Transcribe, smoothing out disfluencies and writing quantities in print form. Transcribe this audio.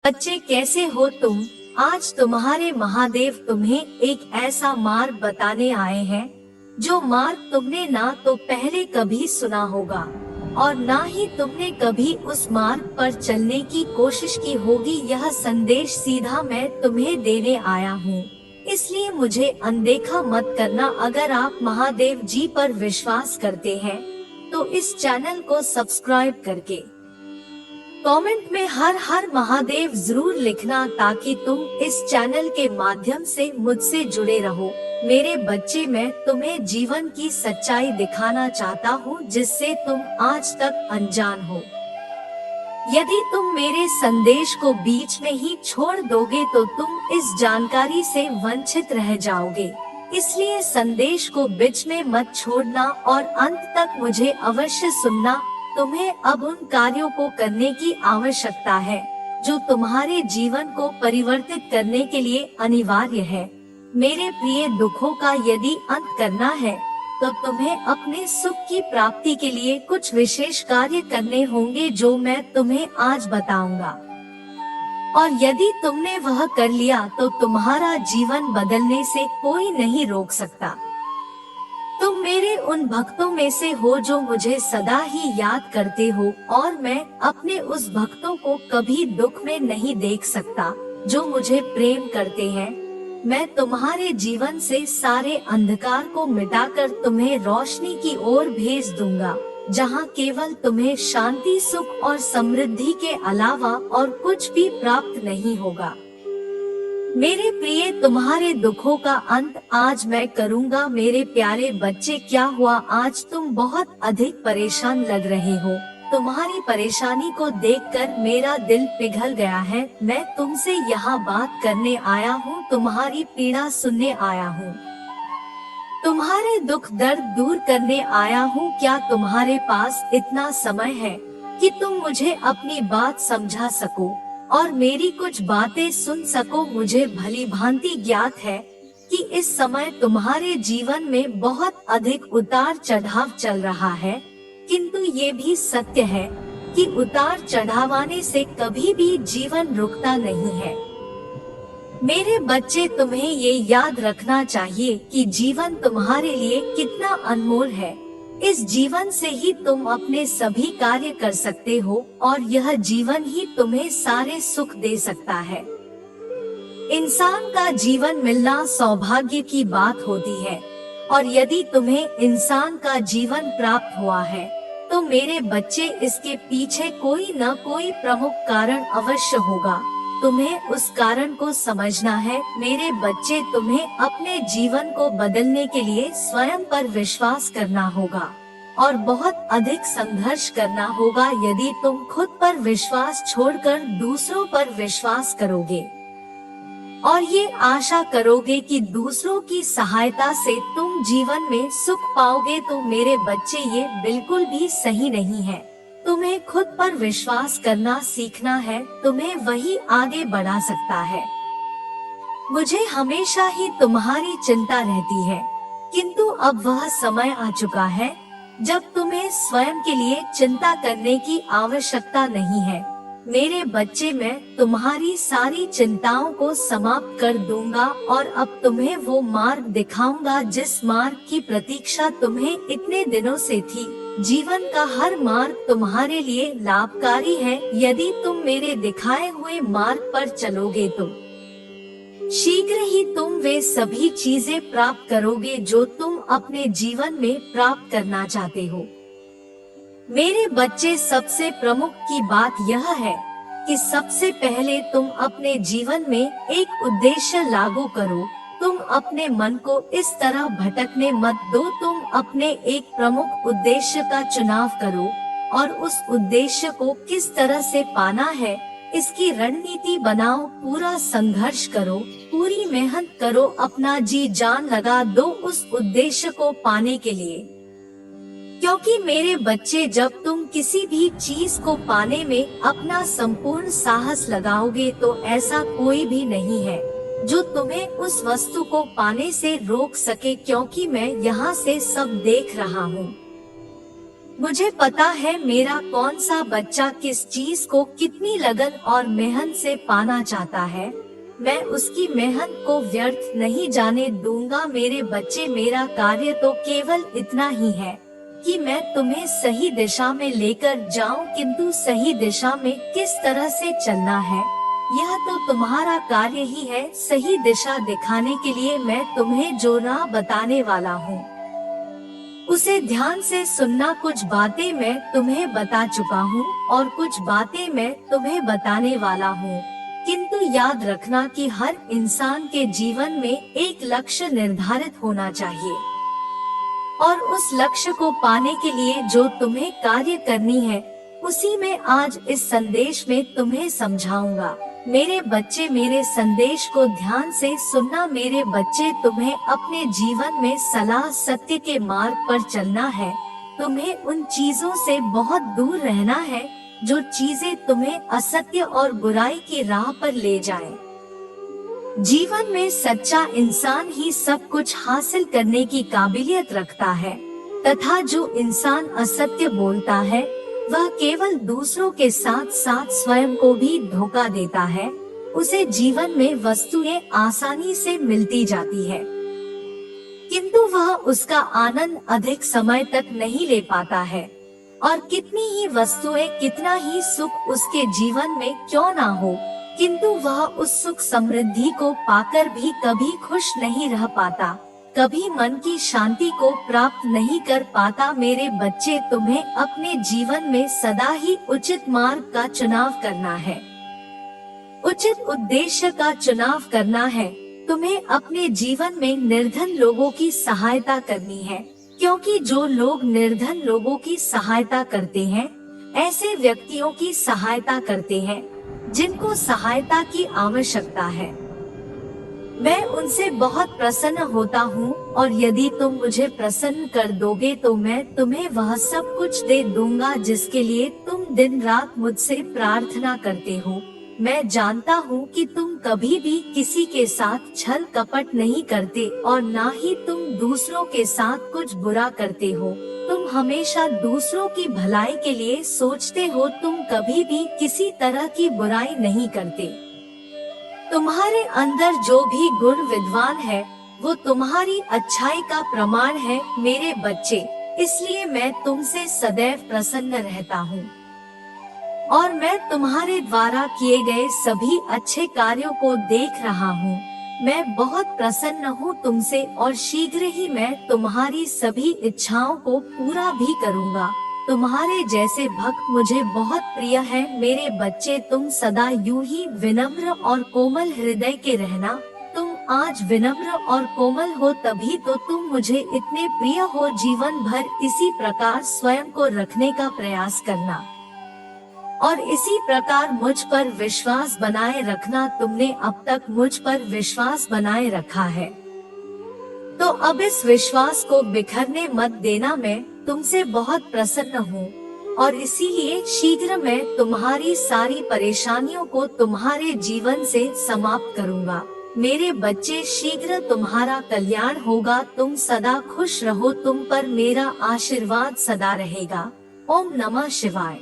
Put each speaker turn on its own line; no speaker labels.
बच्चे कैसे हो तुम। आज तुम्हारे महादेव तुम्हें एक ऐसा मार्ग बताने आए हैं जो मार्ग तुमने ना तो पहले कभी सुना होगा और ना ही तुमने कभी उस मार्ग पर चलने की कोशिश की होगी। यह संदेश सीधा मैं तुम्हें देने आया हूँ, इसलिए मुझे अनदेखा मत करना। अगर आप महादेव जी पर विश्वास करते हैं तो इस चैनल को सब्सक्राइब करके कमेंट में हर हर महादेव जरूर लिखना, ताकि तुम इस चैनल के माध्यम से मुझसे जुड़े रहो। मेरे बच्चे, मैं तुम्हें जीवन की सच्चाई दिखाना चाहता हूँ जिससे तुम आज तक अनजान हो। यदि तुम मेरे संदेश को बीच में ही छोड़ दोगे तो तुम इस जानकारी से वंचित रह जाओगे। इसलिए संदेश को बीच में मत छोड़ना और अंत तक मुझे अवश्य सुनना। तुम्हें अब उन कार्यों को करने की आवश्यकता है जो तुम्हारे जीवन को परिवर्तित करने के लिए अनिवार्य है। मेरे प्रिय, दुखों का यदि अंत करना है तो तुम्हें अपने सुख की प्राप्ति के लिए कुछ विशेष कार्य करने होंगे जो मैं तुम्हें आज बताऊंगा। और यदि तुमने वह कर लिया तो तुम्हारा जीवन बदलने से कोई नहीं रोक सकता। तुम मेरे उन भक्तों में से हो जो मुझे सदा ही याद करते हो, और मैं अपने उस भक्तों को कभी दुख में नहीं देख सकता जो मुझे प्रेम करते हैं। मैं तुम्हारे जीवन से सारे अंधकार को मिटाकर तुम्हें रोशनी की ओर भेज दूंगा, जहां केवल तुम्हें शांति, सुख और समृद्धि के अलावा और कुछ भी प्राप्त नहीं होगा। मेरे प्रिय, तुम्हारे दुखों का अंत आज मैं करूंगा। मेरे प्यारे बच्चे, क्या हुआ? आज तुम बहुत अधिक परेशान लग रहे हो। तुम्हारी परेशानी को देखकर मेरा दिल पिघल गया है। मैं तुमसे यहाँ बात करने आया हूँ, तुम्हारी पीड़ा सुनने आया हूँ, तुम्हारे दुख दर्द दूर करने आया हूँ। क्या तुम्हारे पास इतना समय है कि तुम मुझे अपनी बात समझा सको और मेरी कुछ बातें सुन सको? मुझे भली भांति ज्ञात है कि इस समय तुम्हारे जीवन में बहुत अधिक उतार चढ़ाव चल रहा है, किंतु ये भी सत्य है कि उतार चढ़ाव आने से कभी भी जीवन रुकता नहीं है। मेरे बच्चे, तुम्हें ये याद रखना चाहिए कि जीवन तुम्हारे लिए कितना अनमोल है। इस जीवन से ही तुम अपने सभी कार्य कर सकते हो और यह जीवन ही तुम्हें सारे सुख दे सकता है। इंसान का जीवन मिलना सौभाग्य की बात होती है, और यदि तुम्हें इंसान का जीवन प्राप्त हुआ है तो मेरे बच्चे, इसके पीछे कोई न कोई प्रमुख कारण अवश्य होगा। तुम्हें उस कारण को समझना है। मेरे बच्चे, तुम्हें अपने जीवन को बदलने के लिए स्वयं पर विश्वास करना होगा और बहुत अधिक संघर्ष करना होगा। यदि तुम खुद पर विश्वास छोड़कर दूसरों पर विश्वास करोगे और ये आशा करोगे कि दूसरों की सहायता से तुम जीवन में सुख पाओगे, तो मेरे बच्चे, ये बिल्कुल भी सही नहीं है। तुम्हें खुद पर विश्वास करना सीखना है, तुम्हें वही आगे बढ़ा सकता है। मुझे हमेशा ही तुम्हारी चिंता रहती है, किंतु अब वह समय आ चुका है जब तुम्हें स्वयं के लिए चिंता करने की आवश्यकता नहीं है। मेरे बच्चे, मैं तुम्हारी सारी चिंताओं को समाप्त कर दूंगा और अब तुम्हें वो मार्ग दिखाऊंगा जिस मार्ग की प्रतीक्षा तुम्हें इतने दिनों से थी। जीवन का हर मार्ग तुम्हारे लिए लाभकारी है। यदि तुम मेरे दिखाए हुए मार्ग पर चलोगे तो शीघ्र ही तुम वे सभी चीजें प्राप्त करोगे जो तुम अपने जीवन में प्राप्त करना चाहते हो। मेरे बच्चे, सबसे प्रमुख की बात यह है कि सबसे पहले तुम अपने जीवन में एक उद्देश्य लागू करो। तुम अपने मन को इस तरह भटकने मत दो। तुम अपने एक प्रमुख उद्देश्य का चुनाव करो और उस उद्देश्य को किस तरह से पाना है इसकी रणनीति बनाओ। पूरा संघर्ष करो, पूरी मेहनत करो, अपना जी जान लगा दो उस उद्देश्य को पाने के लिए। क्योंकि मेरे बच्चे, जब तुम किसी भी चीज को पाने में अपना संपूर्ण साहस लगाओगे तो ऐसा कोई भी नहीं है जो तुम्हें उस वस्तु को पाने से रोक सके, क्योंकि मैं यहाँ से सब देख रहा हूँ। मुझे पता है मेरा कौन सा बच्चा किस चीज को कितनी लगन और मेहनत से पाना चाहता है। मैं उसकी मेहनत को व्यर्थ नहीं जाने दूंगा। मेरे बच्चे, मेरा कार्य तो केवल इतना ही है कि मैं तुम्हें सही दिशा में लेकर जाऊं, किंतु सही दिशा में किस तरह से चलना है यह तो तुम्हारा कार्य ही है। सही दिशा दिखाने के लिए मैं तुम्हें जो राह बताने वाला हूँ उसे ध्यान से सुनना। कुछ बातें मैं तुम्हें बता चुका हूँ और कुछ बातें मैं तुम्हें बताने वाला हूँ, किंतु याद रखना कि हर इंसान के जीवन में एक लक्ष्य निर्धारित होना चाहिए और उस लक्ष्य को पाने के लिए जो तुम्हें कार्य करनी है उसी में आज इस संदेश में तुम्हें समझाऊंगा। मेरे बच्चे, मेरे संदेश को ध्यान से सुनना। मेरे बच्चे, तुम्हें अपने जीवन में सलाह सत्य के मार्ग पर चलना है। तुम्हें उन चीजों से बहुत दूर रहना है जो चीजें तुम्हें असत्य और बुराई की राह पर ले जाएं। जीवन में सच्चा इंसान ही सब कुछ हासिल करने की काबिलियत रखता है तथा जो इंसान असत्य बोलता है वह केवल दूसरों के साथ साथ स्वयं को भी धोखा देता है। उसे जीवन में वस्तुएं आसानी से मिलती जाती है किंतु वह उसका आनंद अधिक समय तक नहीं ले पाता है और कितनी ही वस्तुएं, कितना ही सुख उसके जीवन में क्यों ना हो, किंतु वह उस सुख समृद्धि को पाकर भी कभी खुश नहीं रह पाता, कभी मन की शांति को प्राप्त नहीं कर पाता। मेरे बच्चे, तुम्हें अपने जीवन में सदा ही उचित मार्ग का चुनाव करना है, उचित उद्देश्य का चुनाव करना है। तुम्हें अपने जीवन में निर्धन लोगों की सहायता करनी है, क्योंकि जो लोग निर्धन लोगों की सहायता करते हैं ऐसे व्यक्तियों की सहायता करते हैं जिनको सहायता की आवश्यकता है। मैं उनसे बहुत प्रसन्न होता हूँ और यदि तुम मुझे प्रसन्न कर दोगे तो मैं तुम्हें वह सब कुछ दे दूंगा जिसके लिए तुम दिन रात मुझसे प्रार्थना करते हो। मैं जानता हूँ कि तुम कभी भी किसी के साथ छल कपट नहीं करते और ना ही तुम दूसरों के साथ कुछ बुरा करते हो। तुम हमेशा दूसरों की भलाई के लिए सोचते हो। तुम कभी भी किसी तरह की बुराई नहीं करते। तुम्हारे अंदर जो भी गुण विद्वान है वो तुम्हारी अच्छाई का प्रमाण है मेरे बच्चे, इसलिए मैं तुमसे सदैव प्रसन्न रहता हूँ और मैं तुम्हारे द्वारा किए गए सभी अच्छे कार्यों को देख रहा हूँ। मैं बहुत प्रसन्न हूँ तुमसे और शीघ्र ही मैं तुम्हारी सभी इच्छाओं को पूरा भी करूँगा। तुम्हारे जैसे भक्त मुझे बहुत प्रिय है मेरे बच्चे। तुम सदा यूं ही विनम्र और कोमल हृदय के रहना। तुम आज विनम्र और कोमल हो तभी तो तुम मुझे इतने प्रिय हो। जीवन भर इसी प्रकार स्वयं को रखने का प्रयास करना और इसी प्रकार मुझ पर विश्वास बनाए रखना। तुमने अब तक मुझ पर विश्वास बनाए रखा है तो अब इस विश्वास को बिखरने मत देना। मैं तुमसे बहुत प्रसन्न हूँ और इसीलिए शीघ्र मैं तुम्हारी सारी परेशानियों को तुम्हारे जीवन से समाप्त करूँगा। मेरे बच्चे, शीघ्र तुम्हारा कल्याण होगा। तुम सदा खुश रहो। तुम पर मेरा आशीर्वाद सदा रहेगा। ओम नमः शिवाय।